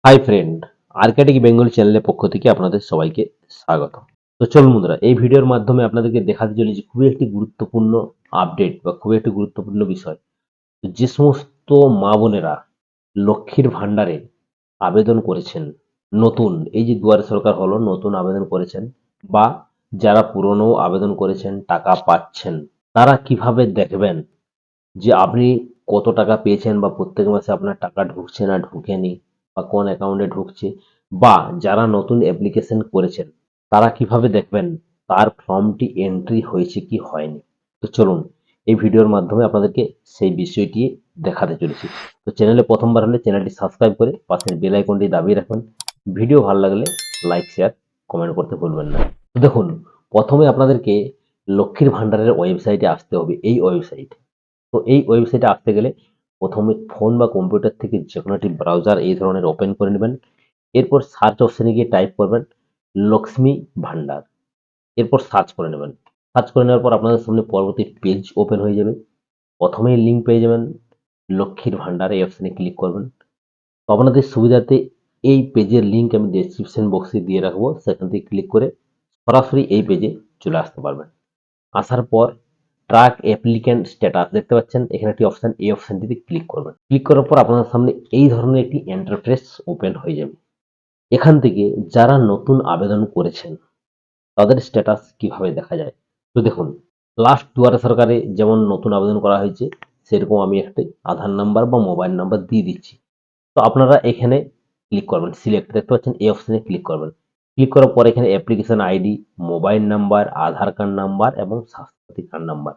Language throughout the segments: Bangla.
হাই ফ্রেন্ড, আর্কাটিক বেঙ্গল চ্যানেলের পক্ষ থেকে আপনাদের সবাইকে স্বাগত। তো চলুন বন্ধুরা, এই ভিডিওর মাধ্যমে আপনাদেরকে দেখাতে চলেছি খুবই একটি গুরুত্বপূর্ণ আপডেট বা খুবই একটি গুরুত্বপূর্ণ বিষয়। তো যে সমস্ত মা বোনেরা লক্ষ্মীর ভান্ডারে আবেদন করেছেন, নতুন এই যে দুয়ারে সরকার হলো নতুন আবেদন করেছেন, বা যারা পুরনো আবেদন করেছেন টাকা পাচ্ছেন, তারা কিভাবে দেখবেন যে আপনি কত টাকা পেয়েছেন বা প্রত্যেক মাসে আপনার টাকা ঢুকছে না ঢুকেনি বা কোন অ্যাকাউন্টে ঢুকছে, বা যারা নতুন অ্যাপ্লিকেশন করেছেন তারা কিভাবে দেখবেন তার ফর্মটি এন্ট্রি হয়েছে কি হয়নি। তো চলুন এই ভিডিওর মাধ্যমে আপনাদেরকে সেই বিষয়টি দেখাতে চলেছি। তো চ্যানেলে প্রথমবার হলে চ্যানেলটি সাবস্ক্রাইব করে পাশের বেল আইকনটি দাবিয়ে রাখবেন। ভিডিও ভালো লাগলে লাইক শেয়ার কমেন্ট করতে ভুলবেন না। তো দেখুন, প্রথমে আপনাদেরকে লক্ষ্মীর ভান্ডারের ওয়েবসাইটে আসতে হবে। এই ওয়েবসাইট, তো এই ওয়েবসাইটে আসতে গেলে প্রথমে ফোন বা কম্পিউটার থেকে যে কোনো একটি ব্রাউজার এই ধরনের ওপেন করে নেবেন। এরপর সার্চ অপশনে গিয়ে টাইপ করবেন লক্ষ্মী ভান্ডার। এরপর সার্চ করে নেবেন। সার্চ করে নেওয়ার পর আপনাদের সামনে পরবর্তী পেজ ওপেন হয়ে যাবে। প্রথমেই লিঙ্ক পেয়ে যাবেন লক্ষ্মীর ভান্ডার, এই অপশনে ক্লিক করবেন। তো আপনাদের সুবিধার্থে এই পেজের লিঙ্ক আমি ডেসক্রিপশন বক্সে দিয়ে রাখবো, সেখান থেকে ক্লিক করে সরাসরি এই পেজে চলে আসতে পারবেন। আসার পর ট্র্যাক অ্যাপ্লিক্যান্ট স্ট্যাটাস দেখতে পাচ্ছেন, এখানে একটি অপশন, এই অপশনটিতে ক্লিক করবেন। ক্লিক করার পর আপনার সামনে এই ধরনের একটি ইন্টারফেস ওপেন হয়ে যাবে। এখান থেকে যারা নতুন আবেদন করেছেন তাদের স্ট্যাটাস কিভাবে দেখা যায়। তো দেখুন, লাস্ট দুয়ারে সরকারে যেমন নতুন আবেদন করা হয়েছে সেরকম আমি একটি আধার নাম্বার বা মোবাইল নাম্বার দিয়ে দিচ্ছি। তো আপনারা এখানে ক্লিক করবেন, সিলেক্ট দেখতে পাচ্ছেন, এই অপশনে ক্লিক করবেন। ক্লিক করার পর এখানে অ্যাপ্লিকেশন আইডি, মোবাইল নাম্বার, আধার কার্ড নাম্বার এবং স্বাস্থ্যসাথী কার্ড নাম্বার,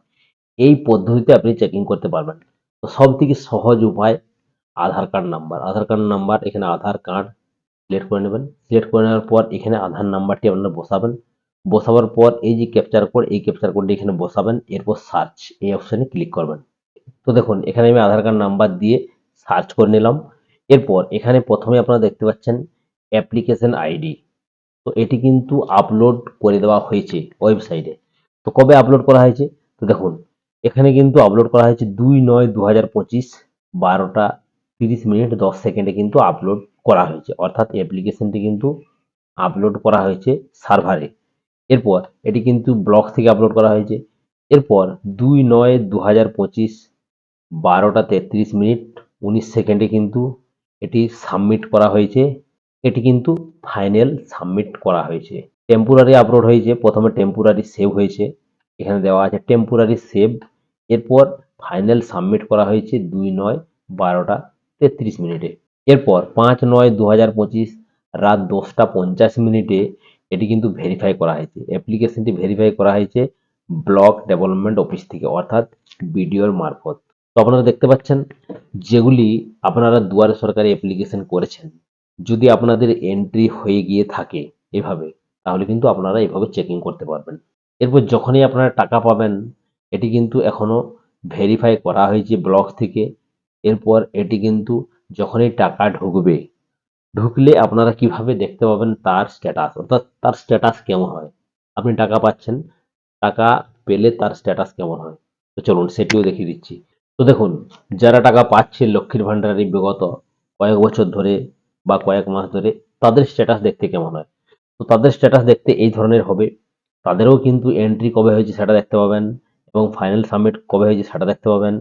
এই পদ্ধতিতে আপনি চেকিং করতে পারবেন। তো সব থেকে সহজ উপায় আধার কার্ড নাম্বার। আধার কার্ড নাম্বার এখানে আধার কার্ড সিলেক্ট করে নেবেন। সিলেক্ট করে নেওয়ার পর এখানে আধার নাম্বারটি আপনারা বসাবেন। বসাবার পর এই যে ক্যাপচার কোড, এই ক্যাপচার কোডটি এখানে বসাবেন। এরপর সার্চ, এই অপশনে ক্লিক করবেন। তো দেখুন, এখানে আমি আধার কার্ড নাম্বার দিয়ে সার্চ করে নিলাম। এরপর এখানে প্রথমে আপনারা দেখতে পাচ্ছেন অ্যাপ্লিকেশন আইডি। তো এটি কিন্তু আপলোড করে দেওয়া হয়েছে ওয়েবসাইটে। তো কবে আপলোড করা হয়েছে? তো দেখুন, এখানে কিন্তু আপলোড করা হয়েছে 2/9/2025 12:30 10 কিন্তু আপলোড করা হয়েছে, অর্থাৎ অ্যাপ্লিকেশনটি কিন্তু আপলোড করা হয়েছে সার্ভারে। এরপর এটি কিন্তু ব্লক থেকে আপলোড করা হয়েছে। এরপর 2/9/2025 12:33 কিন্তু এটি সাবমিট করা হয়েছে। এটি কিন্তু ফাইনাল সাবমিট করা হয়েছে। টেম্পোরারি আপলোড হয়েছে, প্রথমে টেম্পোরারি সেভ হয়েছে, এখানে দেওয়া আছে টেম্পোরারি সেভ। এরপর ফাইনাল সাবমিট করা হয়েছে 2/9/12:33। এরপর 5/9/2025 রাত 10:50 এটি কিন্তু ভেরিফাই করা হয়েছে। অ্যাপ্লিকেশনটি ভেরিফাই করা হয়েছে ব্লক ডেভেলপমেন্ট অফিস থেকে, অর্থাৎ বিডিওর মারফত। তো আপনারা দেখতে পাচ্ছেন যেগুলি আপনারা দুয়ারে সরকারি অ্যাপ্লিকেশন করেছেন, যদি আপনাদের এন্ট্রি হয়ে গিয়ে থাকে এভাবে, তাহলে কিন্তু আপনারা এভাবে চেকিং করতে পারবেন। এরপর যখনই আপনারা টাকা পাবেন, এটি কিন্তু এখনো ভেরিফাই করা হয়েছে ব্লক থেকে। এরপর এটি কিন্তু যখনই টাকা ঢুকবে, ঢুকলে আপনারা কিভাবে দেখতে পাবেন তার স্ট্যাটাস, অর্থাৎ তার স্ট্যাটাস কেমন হয়। আপনি টাকা পাচ্ছেন, টাকা পেলে তার স্ট্যাটাস কেমন হয়, তো চলুন সেটিও দেখিয়ে দিচ্ছি। তো দেখুন, যারা টাকা পাচ্ছে লক্ষ্মীর ভান্ডারে বিগত কয়েক বছর ধরে বা কয়েক মাস ধরে, তাদের স্ট্যাটাস দেখতে কেমন হয়। তো তাদের স্ট্যাটাস দেখতে এই ধরনের হবে। তাদেরও কিন্তু এন্ট্রি কবে হয়েছে সেটা দেখতে পাবেন, এবং ফাইনাল সাবমিট কবে হয়েছে সেটা দেখতে পাবেন।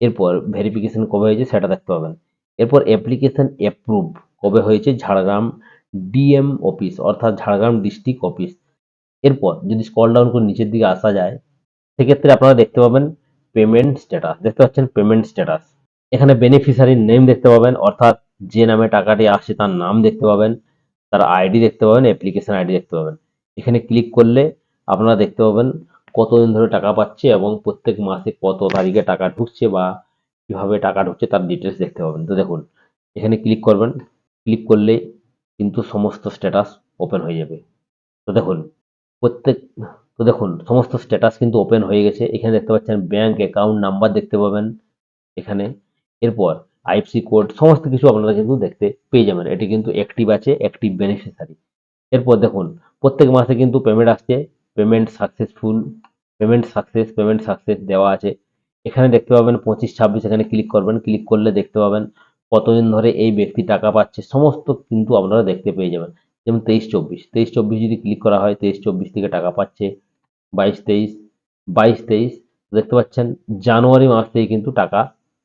এরপর ভেরিফিকেশন কবে হয়েছে সেটা দেখতে পাবেন। এরপর অ্যাপ্লিকেশন অ্যাপ্রুভ কবে হয়েছে ঝাড়গ্রাম ডিএম অফিস, অর্থাৎ ঝাড়গ্রাম ডিস্ট্রিক্ট অফিস। এরপর যদি স্ক্রল ডাউন করে নিচের দিকে আসা যায়, সেক্ষেত্রে আপনারা দেখতে পাবেন পেমেন্ট স্ট্যাটাস, দেখতে পাচ্ছেন পেমেন্ট স্ট্যাটাস। এখানে বেনিফিশিয়ারির নেম দেখতে পাবেন, অর্থাৎ যে নামে টাকাটি আসছে তার নাম দেখতে পাবেন, তার আইডি দেখতে পাবেন, অ্যাপ্লিকেশন আইডি দেখতে পাবেন। এখানে ক্লিক করলে আপনারা দেখতে পাবেন কতদিন ধরে টাকা পাচ্ছে এবং প্রত্যেক মাসে কত তারিখে টাকা ঢুকছে বা কিভাবে টাকা ঢুকছে তার ডিটেলস দেখতে পাবেন। তো দেখুন, এখানে ক্লিক করবেন। ক্লিক করলে কিন্তু সমস্ত স্ট্যাটাস ওপেন হয়ে যাবে। তো দেখুন প্রত্যেক তো দেখুন সমস্ত স্ট্যাটাস কিন্তু ওপেন হয়ে গেছে। এখানে দেখতে পাচ্ছেন ব্যাংক অ্যাকাউন্ট নাম্বার দেখতে পাবেন এখানে। এরপর আইএফএসসি কোড সমস্ত কিছু আপনারা কিন্তু দেখতে পেয়ে যাবেন। এটি কিন্তু অ্যাক্টিভ আছে, অ্যাক্টিভ বেনিফিশিয়ারি। এরপর দেখুন প্রত্যেক মাসে কিন্তু পেমেন্ট আসছে, পেমেন্ট সাকসেসফুল, পেমেন্ট সাকসেস দেওয়া আছে। এখানে দেখতে পাবেন 25-26, এখানে ক্লিক করবেন। ক্লিক করলে দেখতে পাবেন কতদিন ধরে এই ব্যক্তি টাকা পাচ্ছে, সমস্ত কিন্তু আপনারা দেখতে পেয়ে যাবেন। যেমন 23-24 যদি ক্লিক করা হয়, 23-24 থেকে টাকা পাচ্ছে। 22-23 দেখতে পাচ্ছেন জানুয়ারি মাস থেকে কিন্তু টাকা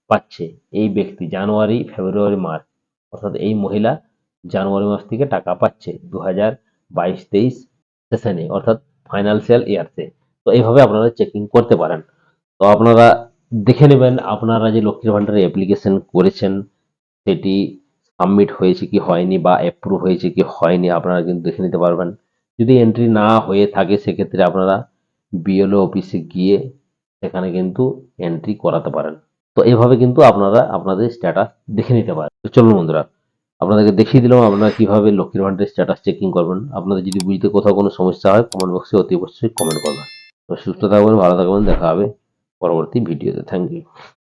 পাচ্ছে এই ব্যক্তি। জানুয়ারি, ফেব্রুয়ারি, মার্চ, অর্থাৎ এই মহিলা জানুয়ারি মাস থেকে টাকা পাচ্ছে 2022-23 সেশনে, অর্থাৎ ফাইন্যান্সিয়াল ইয়ারতে। তো এইভাবে আপনারা চেকিং করতে পারেন। তো আপনারা দেখে নেবেন আপনারা যে লক্ষ্মীর ভান্ডারে অ্যাপ্লিকেশন করেছেন সেটি সাবমিট হয়েছে কি হয়নি, বা অ্যাপ্রুভ হয়েছে কি হয়নি, আপনারা কিন্তু দেখে নিতে পারবেন। যদি এন্ট্রি না হয়ে থাকে সেক্ষেত্রে আপনারা বিএলও অফিসে গিয়ে সেখানে কিন্তু এন্ট্রি করাতে পারেন। তো এভাবে কিন্তু আপনারা আপনাদের স্ট্যাটাস দেখে নিতে পারেন। তো চলুন বন্ধুরা, আপনাদেরকে দেখিয়ে দিলাম আপনারা কিভাবে লক্ষ্মীর ভান্ডারের স্ট্যাটাস চেকিং করবেন। আপনাদের যদি বুঝতে কোথাও কোনো সমস্যা হয় কমেন্ট বক্সে অতি অবশ্যই কমেন্ট করবেন। তো সুস্থ থাকবেন, ভালো থাকবেন, দেখা হবে পরবর্তী ভিডিওতে। Thank you.